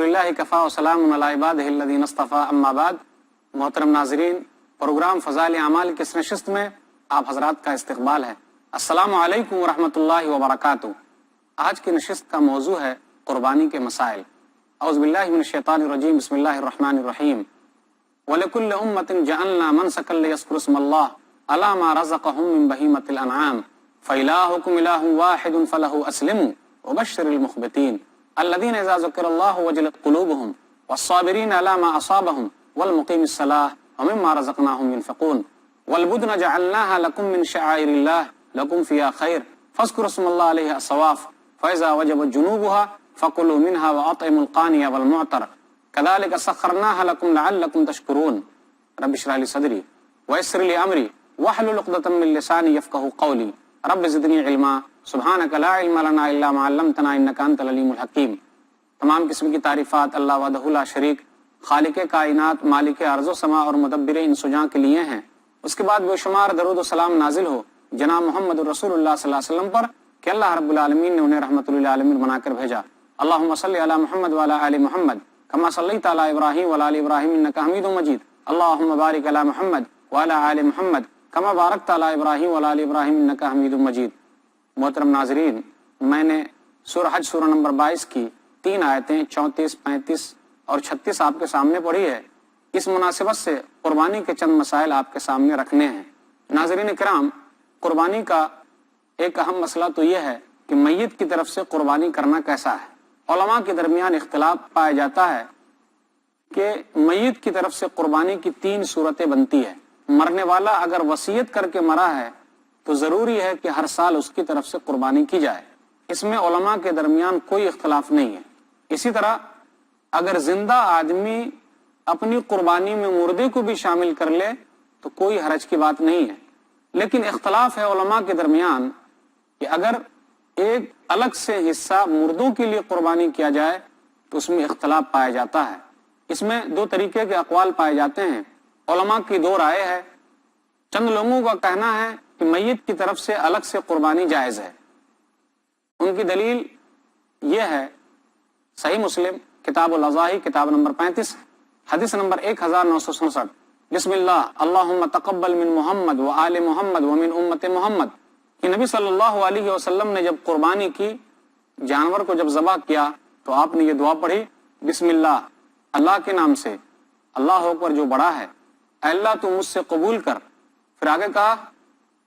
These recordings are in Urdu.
الحمدللہ کفا وسلام علی عبادہ الذین اصطفیٰ اما بعد۔ محترم ناظرین، پروگرام فضائل اعمال کی اس نشست میں آپ حضرات کا استقبال ہے۔ السلام علیکم ورحمۃ اللہ وبرکاتہ۔ آج کی نشست کا موضوع ہے قربانی کے مسائل۔ اعوذ باللہ من الشیطان الرجیم، بسم اللہ الرحمن الرحیم۔ وَلِكُلِّ أُمَّةٍ جَعَلْنَا مَنْسَكًا لِيَذْكُرُوا اسْمَ اللَّهِ عَلَىٰ مَا رَزَقَهُم مِّن بَهِيمَةِ الْأَنْعَامِ فَإِلَٰهُكُمْ إِلَٰهٌ وَاحِدٌ فَلَهُ أَسْلِمُوا وَبَشِّرِ الْمُخْبِتِينَ الَّذِينَ إِذَا ذُكِرَ اللَّهُ وَجِلَتْ قُلُوبُهُمْ وَالصَّابِرِينَ عَلَىٰ مَا أَصَابَهُمْ وَالْمُقِيمِي الصَّلَاةَ وَمِمَّا رَزَقْنَاهُمْ يُنْفِقُونَ وَالْبُدْنَ جَعَلْنَاهَا لَكُم مِّن شَعَائِرِ اللَّهِ لَكُمْ فِيهَا خَيْرٌ فاذكروا اسم الله عليها الصواف فإذا وجبت جنوبها فكلوا منها وأطعموا القاني والمعتر كذلك سخرناها لكم لعلكم تشكرون رب اشرح لي صدري ويسر لي أمري واحلل عقدة من لساني يفقهوا قولي رب زدني علما سبحانك لا علم لنا إلا ما علمتنا إنك أنت العليم الحكيم۔ تمام قسم کی تعریفات اللہ وحدہ لا شریک، خالق کائنات، مالک ارض و سما اور مدبر ان سجاں کے لیے ہیں۔ اس کے بعد بے شمار درود و سلام نازل ہو جناب محمد رسول اللہ صلی اللہ علیہ وسلم پر کہ اللہ رب العالمین نے انہیں رحمت للعالمین بنا کر بھیجا۔ اللہم صلی علی محمد وعلی آل محمد کما صلیت علی ابراہیم وعلی آل ابراہیم انک حمید مجید۔ اللہم بارک علی محمد وعلی آل محمد کما بارکت علی ابراہیم وعلی آل ابراہیم انک حمید مجید۔ محترم ناظرین، میں نے سورہ حج سورہ نمبر 22 کی 3 آیتیں 34، 35 اور 36 آپ کے سامنے پڑھی ہے۔ اس مناسبت سے قربانی کے چند مسائل آپ کے سامنے رکھنے ہیں۔ ناظرین کرام، قربانی کا ایک اہم مسئلہ تو یہ ہے کہ میت کی طرف سے قربانی کرنا کیسا ہے۔ علماء کے درمیان اختلاف پایا جاتا ہے کہ میت کی طرف سے قربانی کی 3 صورتیں بنتی ہے۔ مرنے والا اگر وصیت کر کے مرا ہے تو ضروری ہے کہ ہر سال اس کی طرف سے قربانی کی جائے، اس میں علماء کے درمیان کوئی اختلاف نہیں ہے۔ اسی طرح اگر زندہ آدمی اپنی قربانی میں مردے کو بھی شامل کر لے تو کوئی حرج کی بات نہیں ہے، لیکن اختلاف ہے علماء کے درمیان کہ اگر ایک الگ سے حصہ مردوں کے لیے قربانی کیا جائے تو اس میں اختلاف پایا جاتا ہے۔ اس میں 2 طریقے کے اقوال پائے جاتے ہیں، علماء کی 2 رائے ہے۔ چند لوگوں کا کہنا ہے کہ میت کی طرف سے الگ سے قربانی جائز ہے۔ ان کی دلیل یہ ہے، صحیح مسلم کتاب الاضاحی کتاب نمبر 35 حدیث نمبر 1967، بسم اللہ اللہم تقبل من محمد و آل محمد و من امت محمد، کہ نبی صلی اللہ علیہ وسلم نے جب قربانی کی، جانور کو جب ذبح کیا تو آپ نے یہ دعا پڑھی، بسم اللہ، اللہ کے نام سے، اللہ اکبر جو بڑا ہے، اے اللہ تو مجھ سے قبول کر۔ پھر آگے کہا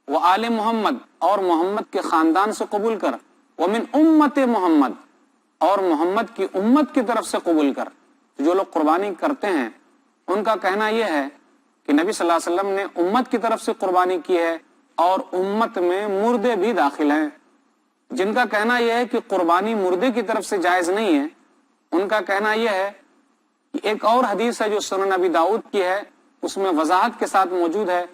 وہ آل محمد، اور محمد کے خاندان سے قبول کر، ومن امت محمد، اور محمد کی امت کی طرف سے قبول کر۔ جو لوگ قربانی کرتے ہیں ان کا کہنا یہ ہے کہ نبی صلی اللہ علیہ وسلم نے امت کی طرف سے قربانی کی ہے اور امت میں مردے بھی داخل ہیں۔ جن کا کہنا یہ ہے کہ قربانی مردے کی طرف سے جائز نہیں ہے، ان کا کہنا یہ ہے کہ ایک اور حدیث ہے جو سنن ابی داؤد کی ہے، اس میں وضاحت کے ساتھ موجود ہے۔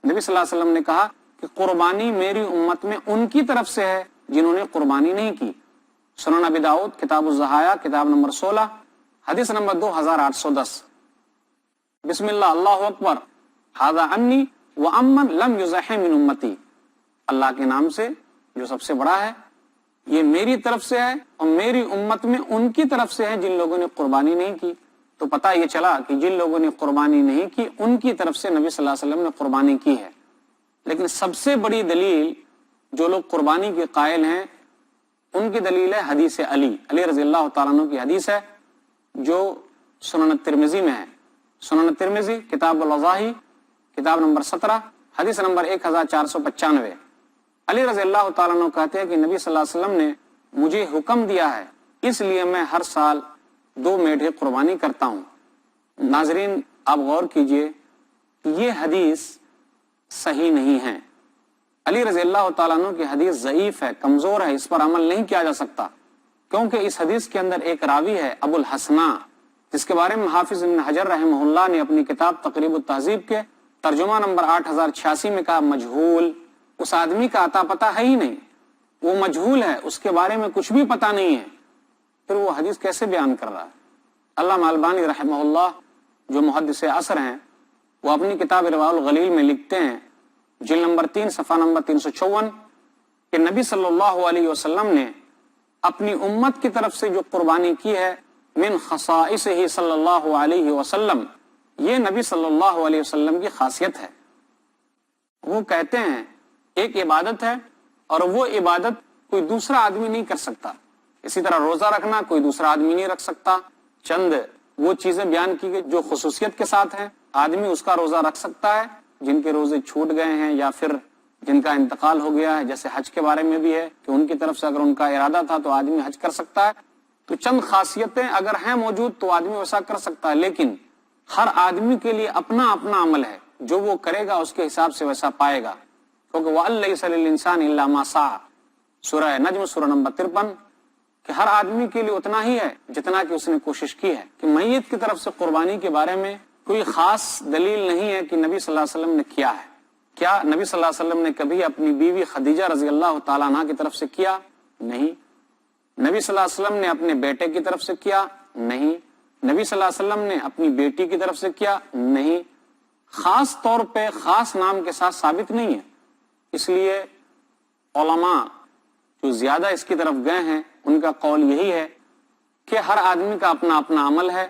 نبی صلی اللہ علیہ وسلم نے کہا کہ قربانی میری امت میں ان کی طرف سے ہے جنہوں نے قربانی نہیں کی۔ سنن ابی داؤد کتاب الضحایا کتاب نمبر 16 حدیث نمبر 2810، بسم اللہ اللہ اکبر ھذا انی وامن لم یضحی من امتی، اللہ کے نام سے جو سب سے بڑا ہے، یہ میری طرف سے ہے اور میری امت میں ان کی طرف سے ہے جن لوگوں نے قربانی نہیں کی۔ تو پتہ یہ چلا کہ جن لوگوں نے قربانی نہیں کی ان کی طرف سے نبی صلی اللہ علیہ وسلم نے قربانی کی ہے۔ لیکن سب سے بڑی دلیل جو لوگ قربانی کے قائل ہیں ان کی دلیل ہے حدیث علی رضی اللہ تعالیٰ عنہ کی حدیث ہے جو سنن ترمذی میں ہے۔ سنن ترمذی کتاب الاضاحی کتاب نمبر 17 حدیث نمبر 1495۔ علی رضی اللہ تعالیٰ عنہ کہتے ہیں کہ نبی صلی اللہ علیہ وسلم نے مجھے حکم دیا ہے، اس لیے میں ہر سال 2 میڈھے قربانی کرتا ہوں۔ ناظرین آپ غور کیجئے، یہ حدیث صحیح نہیں ہے۔ علی رضی اللہ تعالیٰ عنہ کی حدیث ضعیف ہے، کمزور ہے، اس پر عمل نہیں کیا جا سکتا، کیونکہ اس حدیث کے اندر ایک راوی ہے ابو الحسناء، جس کے بارے میں حافظ ابن حجر رحمہ اللہ نے اپنی کتاب تقریب التہذیب کے ترجمہ نمبر 8086 میں کہا مجہول، اس آدمی کا عطا پتہ ہے ہی نہیں، وہ مجہول ہے، اس کے بارے میں کچھ بھی پتہ نہیں ہے، پھر وہ حدیث کیسے بیان کر رہا ہے؟ علامہ البانی رحمہ اللہ جو محدث عصر ہیں، وہ اپنی کتاب رواء الغلیل میں لکھتے ہیں جلد نمبر 3 صفحہ نمبر 354 کہ نبی صلی اللہ علیہ وسلم نے اپنی امت کی طرف سے جو قربانی کی ہے من خصائصہ صلی اللہ علیہ وسلم، یہ نبی صلی اللہ علیہ وسلم کی خاصیت ہے۔ وہ کہتے ہیں ایک عبادت ہے اور وہ عبادت کوئی دوسرا آدمی نہیں کر سکتا۔ اسی طرح روزہ رکھنا کوئی دوسرا آدمی نہیں رکھ سکتا۔ چند وہ چیزیں بیان کی گئی جو خصوصیت کے ساتھ ہیں، آدمی اس کا روزہ رکھ سکتا ہے جن کے روزے چھوٹ گئے ہیں یا پھر جن کا انتقال ہو گیا ہے، جیسے حج کے بارے میں بھی ہے کہ ان کی طرف سے اگر ان کا ارادہ تھا تو آدمی حج کر سکتا ہے۔ تو چند خاصیتیں اگر ہیں موجود تو آدمی ویسا کر سکتا ہے، لیکن ہر آدمی کے لیے اپنا اپنا عمل ہے، جو وہ کرے گا اس کے حساب سے ویسا پائے گا، کیونکہ وَأَن لَّيْسَ لِلْإِنسَانِ إِلَّا مَا سَعَىٰ، سورہ نجم سورہ نمبر 53، کہ ہر آدمی کے لیے اتنا ہی ہے جتنا کہ اس نے کوشش کی ہے۔ کہ میت کی طرف سے قربانی کے بارے میں کوئی خاص دلیل نہیں ہے کہ نبی صلی اللہ علیہ وسلم نے کیا ہے۔ کیا نبی صلی اللہ علیہ وسلم نے کبھی اپنی بیوی خدیجہ رضی اللہ تعالیٰ عنہ کی طرف سے کیا؟ نہیں۔ نبی صلی اللہ علیہ وسلم نے اپنے بیٹے کی طرف سے کیا؟ نہیں۔ نبی صلی اللہ علیہ وسلم نے اپنی بیٹی کی طرف سے کیا؟ نہیں۔ خاص طور پہ خاص نام کے ساتھ ثابت نہیں ہے، اس لیے علماء جو زیادہ اس کی طرف گئے ہیں ان کا قول یہی ہے کہ ہر آدمی کا اپنا اپنا عمل ہے۔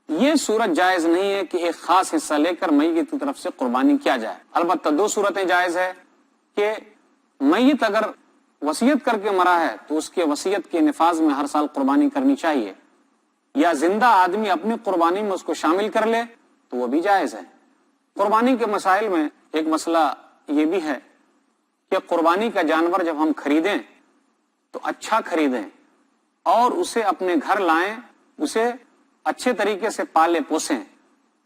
یہ صورت جائز نہیں ہے کہ ایک خاص حصہ لے کر میت کی طرف سے قربانی کیا جائے۔ البتہ دو صورتیں جائز ہے کہ میت اگر وصیت کر کے مرا ہے تو اس کے وصیت کے نفاذ میں ہر سال قربانی کرنی چاہیے، یا زندہ آدمی اپنی قربانی میں اس کو شامل کر لے تو وہ بھی جائز ہے۔ قربانی کے مسائل میں ایک مسئلہ یہ بھی ہے کہ قربانی کا جانور جب ہم خریدیں تو اچھا خریدیں اور اسے اپنے گھر لائیں، اسے اچھے طریقے سے پالے پوسیں۔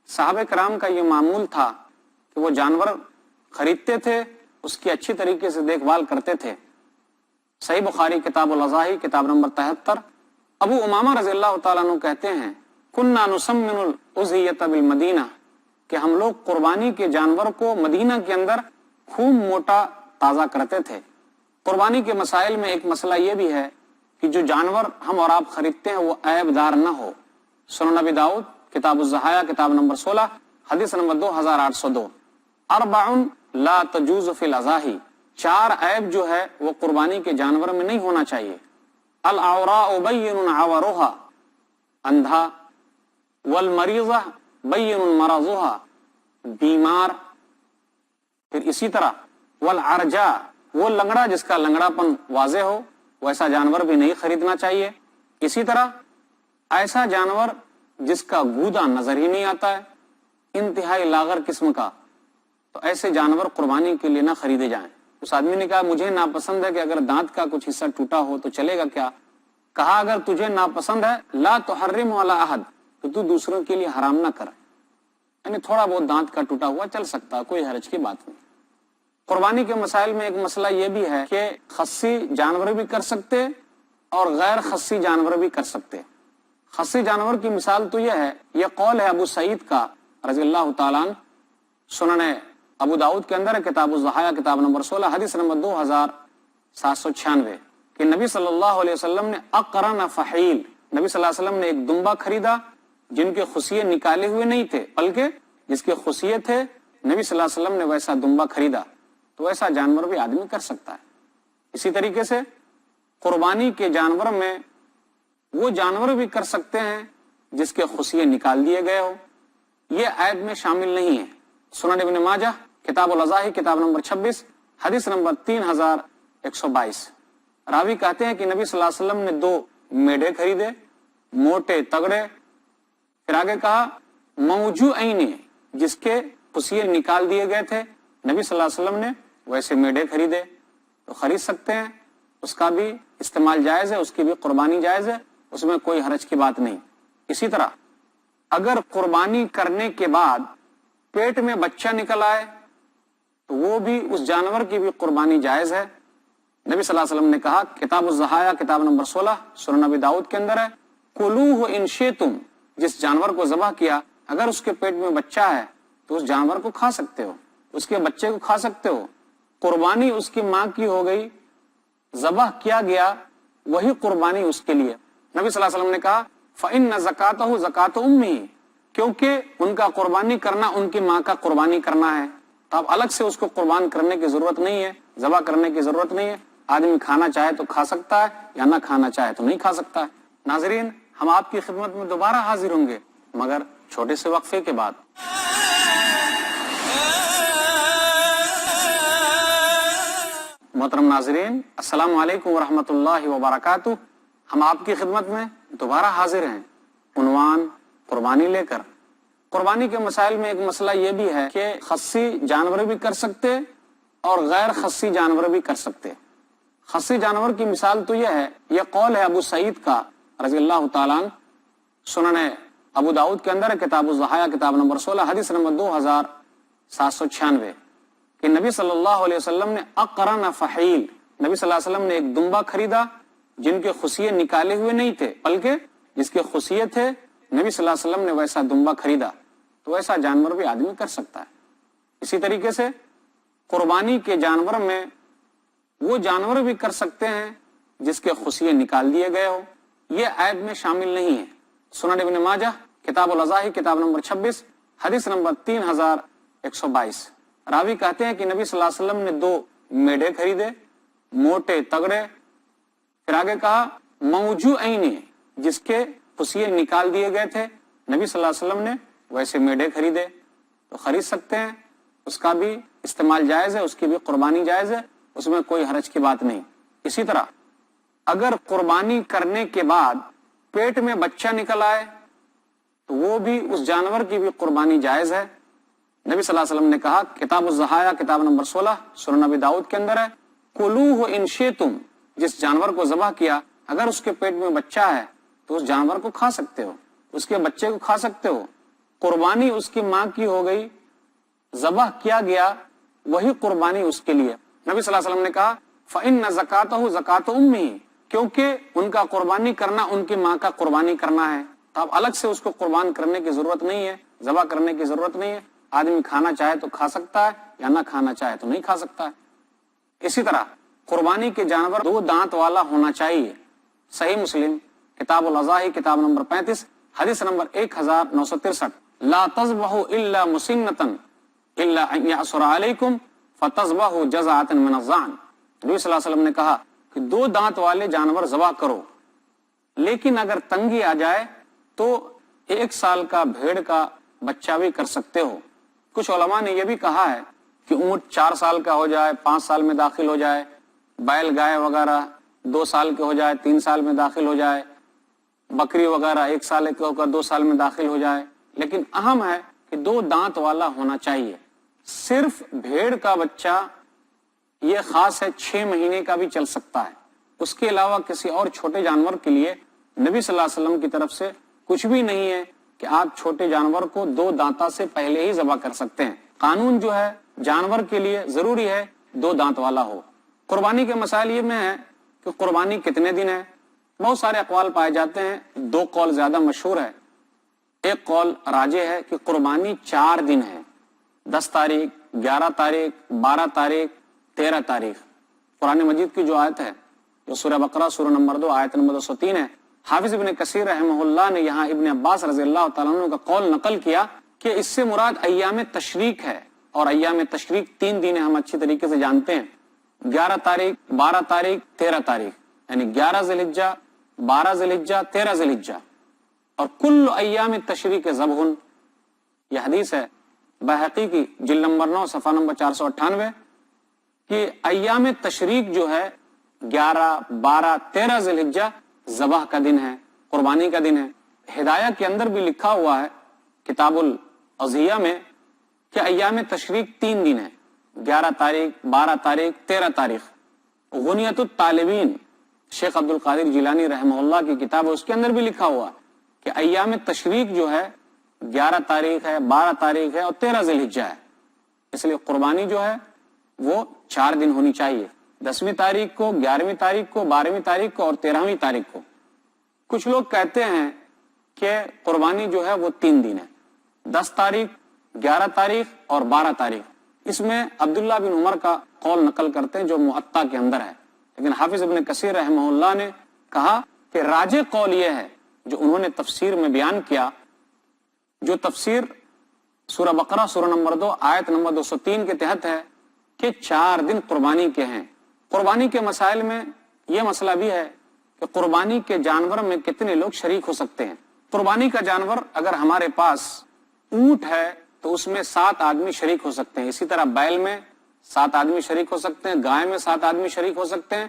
صحابہ کرام کا یہ معمول تھا کہ وہ جانور خریدتے تھے، اس کی اچھی طریقے سے دیکھ بھال کرتے تھے۔ صحیح بخاری کتاب الاضاحی کتاب نمبر 73، ابو امامہ رضی اللہ تعالیٰ عنہ کہتے ہیں کننا نسمن الاضحیۃ بالمدینہ، کہ ہم لوگ قربانی کے جانور کو مدینہ کے اندر خوب موٹا تازہ کرتے تھے۔ قربانی کے مسائل میں ایک مسئلہ یہ بھی ہے کہ جو جانور ہم اور آپ خریدتے ہیں وہ عیب دار نہ ہو۔ سنن نبی داؤد کتاب الضحایا کتاب نمبر 16 حدیث نمبر 2802، اربع لا تجوز فی الاضاحی، 4 عیب جو ہے وہ قربانی کے جانور میں نہیں ہونا چاہیے۔ العوراء بین عورها، اندھا، والمریضہ بین مرضها، بیمار، پھر اسی طرح والعرجاء، وہ لنگڑا جس کا لنگڑا پن واضح ہو، ویسا جانور بھی نہیں خریدنا چاہیے۔ اسی طرح ایسا جانور جس کا گودا نظر ہی نہیں آتا ہے، انتہائی لاغر قسم کا، تو ایسے جانور قربانی کے لیے نہ خریدے جائیں۔ اس آدمی نے کہا مجھے ناپسند ہے کہ اگر دانت کا کچھ حصہ ٹوٹا ہو تو چلے گا کیا؟ کہا اگر تجھے ناپسند ہے لا تحرم علی احد، تو دوسروں کے لیے حرام نہ کر، یعنی تھوڑا بہت دانت کا ٹوٹا ہوا چل سکتا ہے، کوئی حرج کی بات نہیں۔ قربانی کے مسائل میں ایک مسئلہ یہ بھی ہے کہ خصی جانور بھی کر سکتے اور غیر خصی جانور بھی کر سکتے۔ خصی جانور کی مثال تو یہ ہے، یہ قول ہے ابو سعید کا رضی اللہ تعالیٰ عنہ، سنن ابو داؤد کے اندر کتاب الضحایا کتاب نمبر 16 حدیث نمبر 2796، کہ نبی صلی اللہ علیہ وسلم نے اقرن فحیل، نبی صلی اللہ علیہ وسلم نے ایک دمبا خریدا جن کے خصیے نکالے ہوئے نہیں تھے، بلکہ جس کے خصیے تھے نبی صلی اللہ علیہ وسلم نے ویسا دمبا خریدا، تو ایسا جانور بھی آدمی کر سکتا ہے۔ اسی طریقے سے قربانی کے جانور میں وہ جانور بھی کر سکتے ہیں جس کے خصیے نکال دیے گئے ہو، یہ عیب میں شامل نہیں ہے۔ سنن ابن ماجہ کتاب الاضاحی کتاب نمبر 26 حدیث نمبر 3122، راوی کہتے ہیں کہ نبی صلی اللہ علیہ وسلم نے 2 میڑھے خریدے، موٹے تگڑے، پھر آگے کہا موجوعین، جس کے خصیے نکال دیے گئے تھے، نبی صلی اللہ علیہ وسلم نے ویسے میڑھے خریدے، تو خرید سکتے ہیں، اس کا بھی استعمال جائز ہے، اس کی بھی قربانی جائز ہے، اس میں کوئی حرج کی بات نہیں۔ اسی طرح اگر قربانی کرنے کے بعد پیٹ میں بچہ نکل آئے تو وہ بھی اس جانور کی بھی قربانی جائز ہے۔ نبی صلی اللہ علیہ وسلم نے کہا کتاب الضحایا کتاب نمبر 16 سنن نبی داؤد کے اندر ہے، کلوہ ان شئتم، جس جانور کو ذبح کیا اگر اس کے پیٹ میں بچہ ہے تو اس جانور کو کھا سکتے ہو، اس کے بچے کو کھا سکتے ہو، قربانی اس کی ماں کی ہو گئی، ذبح کیا گیا وہی قربانی اس کے لیے۔ نبی صلی اللہ علیہ وسلم نے کہا فإن زکاتہ زکات امہ، کیونکہ ان کا قربانی کرنا ان کی ماں کا قربانی کرنا ہے، تو اب الگ سے اس کو قربان کرنے کی ضرورت نہیں ہے، ذبح کرنے کی ضرورت نہیں ہے، آدمی کھانا چاہے تو کھا سکتا ہے یا نہ کھانا چاہے تو نہیں کھا سکتا ہے۔ ناظرین، ہم آپ کی خدمت میں دوبارہ حاضر ہوں گے، مگر چھوٹے سے وقفے کے بعد۔ محترم ناظرین، السلام علیکم ورحمۃ اللہ وبرکاتہ۔ ہم آپ کی خدمت میں دوبارہ حاضر ہیں، عنوان قربانی لے کر۔ قربانی کے مسائل میں ایک مسئلہ یہ بھی ہے کہ خصی جانور بھی کر سکتے اور غیر خصی جانور بھی کر سکتے۔ خصی جانور کی مثال تو یہ ہے، یہ قول ہے ابو سعید کا رضی اللہ تعالیٰ عنہ، سنن ابو داؤد کے اندر کتاب الضحایا کتاب نمبر 16 حدیث نمبر 2796 کہ نبی صلی اللہ علیہ وسلم نے اقرن فحیل، نبی صلی اللہ علیہ وسلم نے ایک دمبا خریدا جن کے خصیے نکالے ہوئے نہیں تھے، بلکہ جس کے خصیے تھے نبی صلی اللہ علیہ وسلم نے ویسا دمبا خریدا۔ تو ایسا جانور بھی آدمی کر سکتا ہے۔ اسی طریقے سے قربانی کے جانور میں وہ جانور بھی کر سکتے ہیں جس کے خصیے نکال دیے گئے ہو، یہ عید میں شامل نہیں ہے۔ سنن ابن ماجہ کتاب الاضاحی کتاب نمبر 26 حدیث نمبر 3122، راوی کہتے ہیں کہ نبی صلی اللہ علیہ وسلم نے 2 میڑے خریدے، موٹے تگڑے، پھر آگے کہا موجوعین، جس کے خصیے نکال دیے گئے تھے، نبی صلی اللہ علیہ وسلم نے ویسے میڑے خریدے۔ تو خرید سکتے ہیں، اس کا بھی استعمال جائز ہے، اس کی بھی قربانی جائز ہے، اس میں کوئی حرج کی بات نہیں۔ اسی طرح اگر قربانی کرنے کے بعد پیٹ میں بچہ نکل آئے تو وہ بھی اس جانور کی بھی قربانی جائز ہے۔ نبی صلی اللہ علیہ وسلم نے کہا کتاب الضحایا کتاب نمبر 16 سنن نبی داؤد کے اندر ہے، کلوہ ان شئتم، جس جانور کو ذبح کیا اگر اس کے پیٹ میں بچہ ہے تو اس جانور کو کھا سکتے ہو، اس کے بچے کو کھا سکتے ہو۔ قربانی اس کی ماں کی ہو گئی، ذبح کیا گیا وہی قربانی اس کے لیے۔ نبی صلی اللہ علیہ وسلم نے کہا فإن زکاتہ زکات امہ، کیونکہ ان کا قربانی کرنا ان کی ماں کا قربانی کرنا ہے، تو اب الگ سے اس کو قربان کرنے کی ضرورت نہیں ہے، ذبح کرنے کی ضرورت نہیں ہے۔ آدمی کھانا چاہے تو کھا سکتا ہے یا نہ کھانا چاہے تو نہیں کھا سکتا ہے۔ اسی طرح قربانی کے جانور 2 دانت والا ہونا چاہیے۔ صحیح مسلم کتاب الاضاحی کتاب نمبر 35 حدیث نمبر 1963، لا تذبحوا الا مسنۃ الا ان يعصر علیکم فتذبحوا جزعۃ من الظعن۔ نبی صلی اللہ علیہ وسلم نے کہا کہ 2 دانت والے جانور ذبح کرو، لیکن اگر تنگی آ جائے تو 1 سال کا بھیڑ کا بچہ بھی کر سکتے ہو۔ کچھ علماء نے یہ بھی کہا ہے کہ اونٹ 4 سال کا ہو جائے، 5 سال میں داخل ہو جائے، بیل گائے وغیرہ 2 سال کے ہو جائے، 3 سال میں داخل ہو جائے، بکری وغیرہ 1 سال کے ہو کر 2 سال میں داخل ہو جائے، لیکن اہم ہے کہ 2 دانت والا ہونا چاہیے۔ صرف بھیڑ کا بچہ یہ خاص ہے 6 مہینے کا بھی چل سکتا ہے، اس کے علاوہ کسی اور چھوٹے جانور کے لیے نبی صلی اللہ علیہ وسلم کی طرف سے کچھ بھی نہیں ہے کہ آپ چھوٹے جانور کو 2 دانتا سے پہلے ہی ذبح کر سکتے ہیں۔ قانون جو ہے جانور کے لیے ضروری ہے 2 دانت والا ہو۔ قربانی کے مسائل یہ میں ہے کہ قربانی کتنے دن ہے، بہت سارے اقوال پائے جاتے ہیں، 2 قول زیادہ مشہور ہے۔ ایک قول راجح ہے کہ قربانی 4 دن ہے، 10 تاریخ، 11 تاریخ، 12 تاریخ، 13 تاریخ۔ قرآن مجید کی جو آیت ہے جو سورہ بقرہ سورہ نمبر 2 آیت نمبر 203 ہے، حافظ ابن کثیر رحمہ اللہ نے یہاں ابن عباس رضی اللہ تعالیٰ عنہ کا قول نقل کیا کہ اس سے مراد ایام تشریق ہے، اور ایام تشریق 3 دن ہم اچھی طریقے سے جانتے ہیں، 11 تاریخ، 12 تاریخ، 13 تاریخ، یعنی 11 ذی الحجہ، 12 ذی الحجہ، 13 ذی الحجہ، اور کل ایام تشریق ذبح۔ یہ حدیث ہے بہقی کی جلد نمبر 9 صفحہ نمبر 498 کہ ایام تشریق جو ہے 11، 12، 13 ذی الحجہ ذبح کا دن ہے، قربانی کا دن ہے۔ ہدایہ کے اندر بھی لکھا ہوا ہے کتاب الاضحیہ میں کہ ایام تشریق 3 دن ہے، 11 تاریخ، 12 تاریخ، 13 تاریخ۔ غنیت الطالبین شیخ عبد القادر جیلانی رحمہ اللہ کی کتاب ہے، اس کے اندر بھی لکھا ہوا کہ ایام تشریق جو ہے 11 تاریخ ہے، 12 تاریخ ہے اور 13 ذی الحجہ ہے۔ اس لیے قربانی جو ہے وہ 4 دن ہونی چاہیے، 10ویں تاریخ کو، 11ویں تاریخ کو، 12ویں تاریخ کو اور 13ویں تاریخ کو۔ کچھ لوگ کہتے ہیں کہ قربانی جو ہے وہ 3 دن ہے، 10 تاریخ، 11 تاریخ اور 12 تاریخ۔ اس میں عبداللہ بن عمر کا قول نقل کرتے ہیں جو موطا کے اندر ہے، لیکن حافظ ابن کثیر رحمہ اللہ نے کہا کہ راجح قول یہ ہے جو انہوں نے تفسیر میں بیان کیا، جو تفسیر سورہ بقرہ سورہ نمبر 2 آیت نمبر 203 کے تحت ہے کہ 4 دن قربانی کے ہیں۔ قربانی کے مسائل میں یہ مسئلہ بھی ہے کہ قربانی کے جانور میں کتنے لوگ شریک ہو سکتے ہیں۔ قربانی کا جانور اگر ہمارے پاس اونٹ ہے تو اس میں 7 آدمی شریک ہو سکتے ہیں، اسی طرح بیل میں 7 آدمی شریک ہو سکتے ہیں، گائے میں 7 آدمی شریک ہو سکتے ہیں۔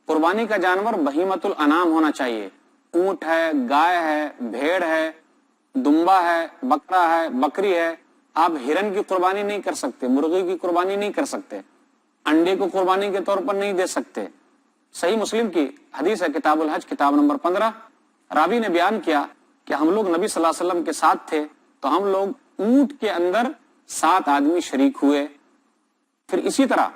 قربانی کا جانور بہیمۃ الانعام ہونا چاہیے، اونٹ ہے، گائے ہے، بھیڑ ہے، دمبا ہے، بکرا ہے، بکری ہے۔ آپ ہرن کی قربانی نہیں کر سکتے، مرغی کی قربانی نہیں کر سکتے، انڈے کو قربانی کے طور پر نہیں دے سکتے۔ صحیح مسلم کی حدیث ہے کتاب الحج کتاب نمبر 15، راوی نے بیان کیا کہ ہم لوگ نبی صلی اللہ علیہ وسلم کے ساتھ تھے تو ہم لوگ اونٹ کے اندر 7 آدمی شریک ہوئے۔ پھر اسی طرح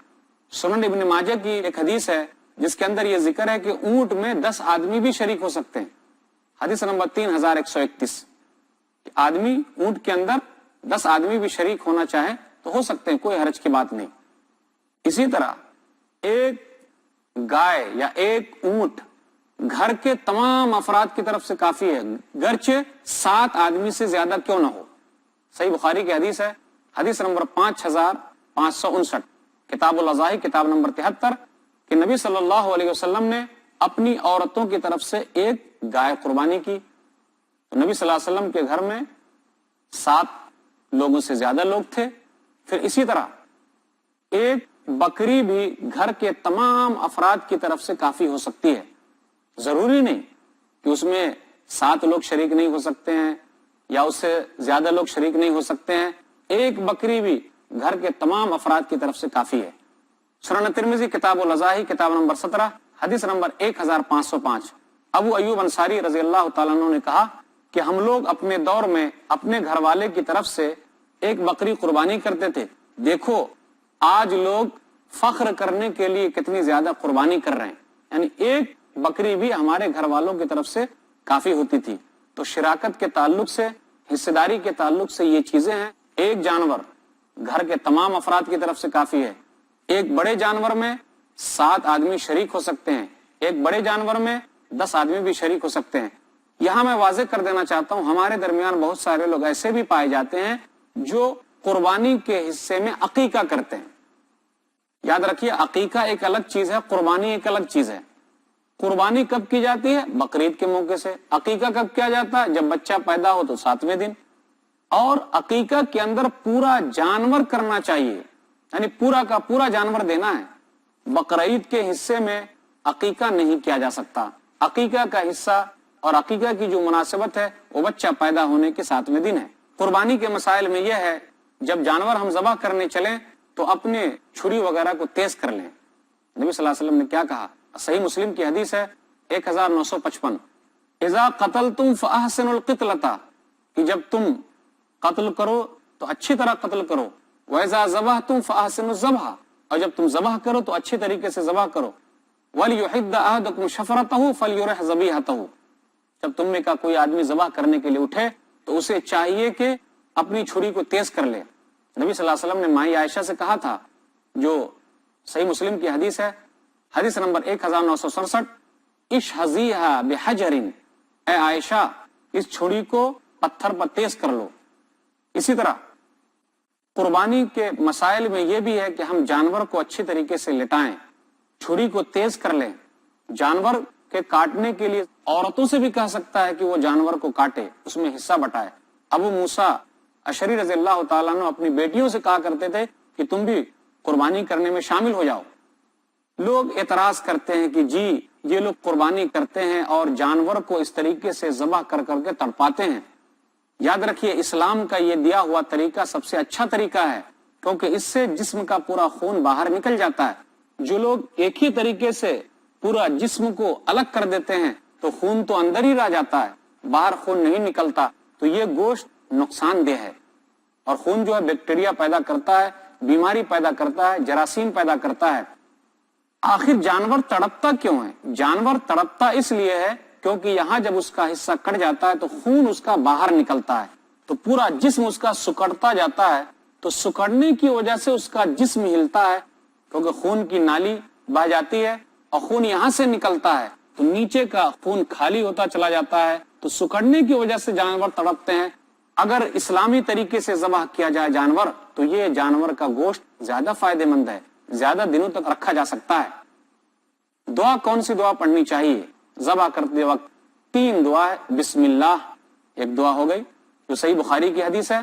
سنن ابن ماجہ کی ایک حدیث ہے جس کے اندر یہ ذکر ہے کہ اونٹ میں 10 آدمی بھی شریک ہو سکتے ہیں، حدیث نمبر 3131۔ آدمی اونٹ کے اندر 10 آدمی بھی شریک ہونا چاہے تو ہو سکتے ہیں، کوئی حرج کی بات نہیں۔ اسی طرح ایک گائے یا ایک اونٹ گھر کے تمام افراد کی طرف سے کافی ہے، گرچہ 7 آدمی سے زیادہ کیوں نہ ہو۔ صحیح بخاری کی حدیث ہے، حدیث نمبر 5559، کتاب الاضاحی کتاب نمبر 73، کہ نبی صلی اللہ علیہ وسلم نے اپنی عورتوں کی طرف سے ایک گائے قربانی کی۔ تو نبی صلی اللہ علیہ وسلم کے گھر میں 7 لوگوں سے زیادہ لوگ تھے۔ پھر اسی طرح ایک بکری بھی گھر کے تمام افراد کی طرف سے کافی ہو سکتی ہے، ضروری نہیں کہ اس میں 7 لوگ شریک نہیں ہو سکتے ہیں یا اس سے زیادہ لوگ شریک نہیں ہو سکتے ہیں، ایک بکری بھی گھر کے تمام افراد کی طرف سے کافی ہے۔ سنن ترمذی کتاب الاضاحی کتاب نمبر 17، حدیث نمبر 1505، ابو ایوب انصاری رضی اللہ تعالیٰ عنہ نے کہا کہ ہم لوگ اپنے دور میں اپنے گھر والے کی طرف سے ایک بکری قربانی کرتے تھے، دیکھو آج لوگ فخر کرنے کے لیے کتنی زیادہ قربانی کر رہے ہیں، یعنی ایک بکری بھی ہمارے گھر والوں کی طرف سے کافی ہوتی تھی۔ تو شراکت کے تعلق سے، حصہ داری کے تعلق سے یہ چیزیں ہیں۔ ایک جانور گھر کے تمام افراد کی طرف سے کافی ہے، ایک بڑے جانور میں 7 آدمی شریک ہو سکتے ہیں، ایک بڑے جانور میں 10 آدمی بھی شریک ہو سکتے ہیں۔ یہاں میں واضح کر دینا چاہتا ہوں، ہمارے درمیان بہت سارے لوگ ایسے بھی پائے جاتے ہیں جو قربانی کے حصے میں عقیقہ کرتے ہیں۔ یاد رکھیے، عقیقہ ایک الگ چیز ہے، قربانی ایک الگ چیز ہے۔ قربانی کب کی جاتی ہے؟ بقرعید کے موقع سے۔ عقیقہ کب کیا جاتا ہے؟ جب بچہ پیدا ہو تو 7ویں دن۔ اور عقیقہ کے اندر پورا جانور کرنا چاہیے، یعنی پورا کا پورا جانور دینا ہے۔ بقرعید کے حصے میں عقیقہ نہیں کیا جا سکتا۔ عقیقہ کا حصہ اور عقیقہ کی جو مناسبت ہے وہ بچہ پیدا ہونے کے 7ویں دن ہے۔ قربانی کے مسائل میں یہ ہے، جب جانور ہم ذبح کرنے چلیں تو اپنے چھری وغیرہ کو تیز کر لیں۔ نبی صلی اللہ علیہ وسلم نے کیا کہا؟ صحیح مسلم کی حدیث ہے 1955، اذا قتلتم فاحسنوا القتلۃ، کہ جب تم قتل کرو تو اچھی طرح قتل کرو، واذا ذبحتم فاحسنوا الذبح، اور جب تم ذبح کرو تو اچھی طریقے سے ذبح کرو، ولیحد احدکم شفرتہ فلیرح ذبیحتہ، جب تم میں کا کوئی آدمی ذبح کرنے کے لیے اٹھے تو اسے چاہیے کہ اپنی چھری کو تیز کر لے۔ نبی صلی اللہ علیہ وسلم نے مائی عائشہ سے کہا تھا، جو صحیح مسلم کی حدیث ہے، حدیث نمبر 1967، اشحذیھا بحجر، اے عائشہ اس چھری کو پتھر پر تیز کر لو۔ اسی طرح قربانی کے مسائل میں یہ بھی ہے کہ ہم جانور کو اچھی طریقے سے لٹائیں، چھری کو تیز کر لیں۔ جانور کے کاٹنے کے لیے عورتوں سے بھی کہہ سکتا ہے کہ وہ جانور کو کاٹے، اس میں حصہ بٹائے۔ ابو موسیٰ اشعری رضی اللہ تعالیٰ عنہ اپنی بیٹیوں سے کہا کرتے تھے کہ تم بھی قربانی کرنے میں شامل ہو جاؤ۔ لوگ اعتراض کرتے ہیں کہ جی یہ لوگ قربانی کرتے ہیں اور جانور کو اس طریقے سے ذبح کر کر کے تڑپاتے ہیں۔ یاد رکھیے، اسلام کا یہ دیا ہوا طریقہ سب سے اچھا طریقہ ہے، کیونکہ اس سے جسم کا پورا خون باہر نکل جاتا ہے۔ جو لوگ ایک ہی طریقے سے پورا جسم کو الگ کر دیتے ہیں تو خون تو اندر ہی رہ جاتا ہے، باہر خون نہیں نکلتا، تو یہ گوشت نقصان دہ ہے، اور خون جو ہے بیکٹیریا پیدا کرتا ہے، بیماری پیدا کرتا ہے، جراثیم پیدا کرتا ہے۔ آخر جانور تڑپتا کیوں ہے؟ جانور تڑپتا اس لیے ہے کیونکہ یہاں جب اس کا حصہ کٹ جاتا ہے تو خون اس کا باہر نکلتا ہے، تو پورا جسم اس کا سکڑتا جاتا ہے، تو سکڑنے کی وجہ سے اس کا جسم ہلتا ہے، کیونکہ خون کی نالی بہہ جاتی ہے اور خون یہاں سے نکلتا ہے تو نیچے کا خون خالی ہوتا چلا جاتا ہے، تو سکڑنے کی وجہ سے جانور تڑپتے ہیں۔ اگر اسلامی طریقے سے ذبح کیا جائے جانور تو یہ جانور کا گوشت زیادہ فائدہ مند ہے، زیادہ دنوں تک رکھا جا سکتا ہے۔ دعا کون سی دعا پڑھنی چاہیے؟ ذبح کرتے وقت 3 دعا ہے. بسم اللہ ایک دعا ہو گئی جو صحیح بخاری کی حدیث ہے،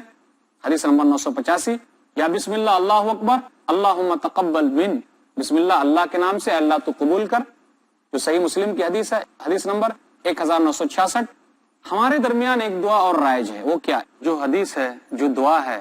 حدیث نمبر 985. یا بسم اللہ اللہ اکبر اللہم تقبل من، بسم اللہ اللہ کے نام سے اللہ تو قبول کر، جو صحیح مسلم کی حدیث ہے، حدیث نمبر 1966. ہمارے درمیان ایک دعا اور رائج ہے، وہ کیا؟ جو حدیث ہے، جو دعا ہے،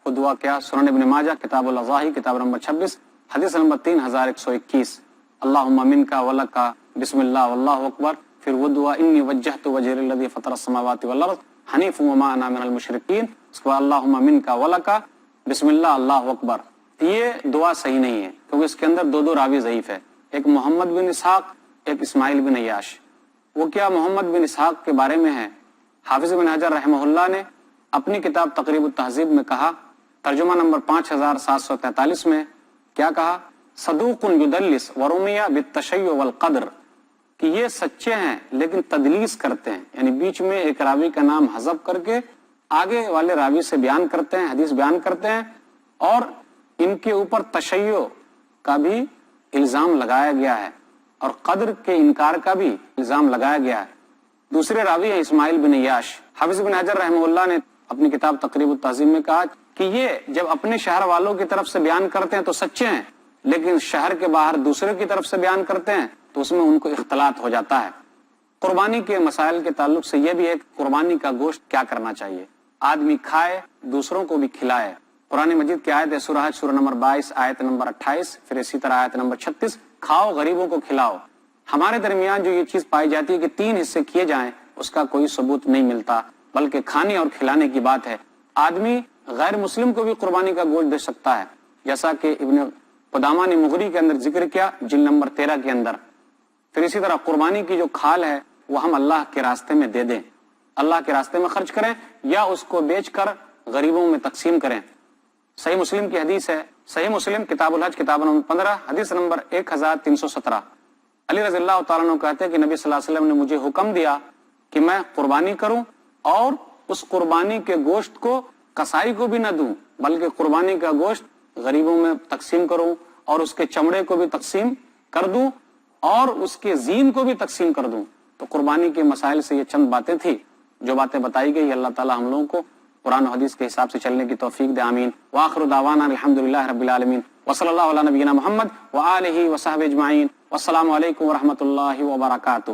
وہ دعا کیا؟ سنن ابن ماجہ کتاب الاضاحی کتاب نمبر 26 حدیث نمبر 3121. اللہم منکا ولکا بسم اللہ واللہ اکبر. پھر وہ دعا انی وجہت وجہی للذی فطر السماوات والارض حنیفا وما انا من المشرکین. اس کے بعد اللہم منکا ولکا بسم اللہ اللہ اکبر. یہ دعا صحیح نہیں ہے کیونکہ اس کے اندر 2 راوی ضعیف ہے، ایک محمد بن اسحاق، ایک اسماعیل بن عیاش. وہ کیا محمد بن اسحاق کے بارے میں ہے؟ حافظ ابن حجر رحمہ اللہ نے اپنی کتاب تقریب التہذیب میں کہا، ترجمہ نمبر 5743 میں کیا کہا؟ صدوق یدلس ورمیہ بالتشیع والقدر، کہ یہ سچے ہیں لیکن تدلیس کرتے ہیں، یعنی بیچ میں ایک راوی کا نام حذف کر کے آگے والے راوی سے بیان کرتے ہیں، حدیث بیان کرتے ہیں، اور ان کے اوپر تشیع کا بھی الزام لگایا گیا ہے اور قدر کے انکار کا بھی الزام لگایا گیا ہے. دوسرے راوی ہیں اسماعیل بن عیاش. حافظ بن حجر رحمہ اللہ نے اپنی کتاب تقریب التہذیب میں کہا کہ یہ جب اپنے شہر والوں کی طرف سے بیان کرتے ہیں تو سچے ہیں، لیکن شہر کے باہر دوسرے کی طرف سے بیان کرتے ہیں تو اس میں ان کو اختلاط ہو جاتا ہے. قربانی کے مسائل کے تعلق سے یہ بھی ہے کہ قربانی کا گوشت کیا کرنا چاہیے؟ آدمی کھائے، دوسروں کو بھی کھلائے. قرآن مجید کی آیت ہے سورہ حج سورہ نمبر 22 آیت نمبر 28، پھر اسی طرح آیت نمبر 36، کھاؤ غریبوں کو کھلاؤ. ہمارے درمیان جو یہ چیز پائی جاتی ہے کہ 3 حصے کیے جائیں، اس کا کوئی ثبوت نہیں ملتا، بلکہ کھانے اور کھلانے کی بات ہے. آدمی غیر مسلم کو بھی قربانی کا گوشت دے سکتا ہے، جیسا کہ ابن قدامہ نے مغنی کے اندر ذکر کیا جلد نمبر 13 کے اندر. پھر اسی طرح قربانی کی جو کھال ہے وہ ہم اللہ کے راستے میں دے دیں، اللہ کے راستے میں خرچ کریں یا اس کو بیچ کر غریبوں میں تقسیم کریں. صحیح مسلم کی حدیث ہے، صحیح مسلم کتاب الحج کتاب نمبر 15 حدیث نمبر 1317. علی رضی اللہ تعالیٰ عنہ کہتے ہیں کہ نبی صلی اللہ علیہ وسلم نے مجھے حکم دیا کہ میں قربانی کروں اور اس قربانی کے گوشت کو قصائی کو بھی نہ دوں، بلکہ قربانی کا گوشت غریبوں میں تقسیم کروں اور اس کے چمڑے کو بھی تقسیم کر دوں اور اس کے زین کو بھی تقسیم کر دوں. تو قربانی کے مسائل سے یہ چند باتیں تھی جو باتیں بتائی گئی. اللہ تعالیٰ ہم لوگوں کو قرآن و حدیث کے حساب سے چلنے کی توفیق دے. آمین. وآخر دعوانا الحمدللہ رب العالمین وصلی اللہ علی نبینا محمد وآلہ وصحبہ اجمعین. والسلام علیکم ورحمۃ اللہ وبرکاتہ.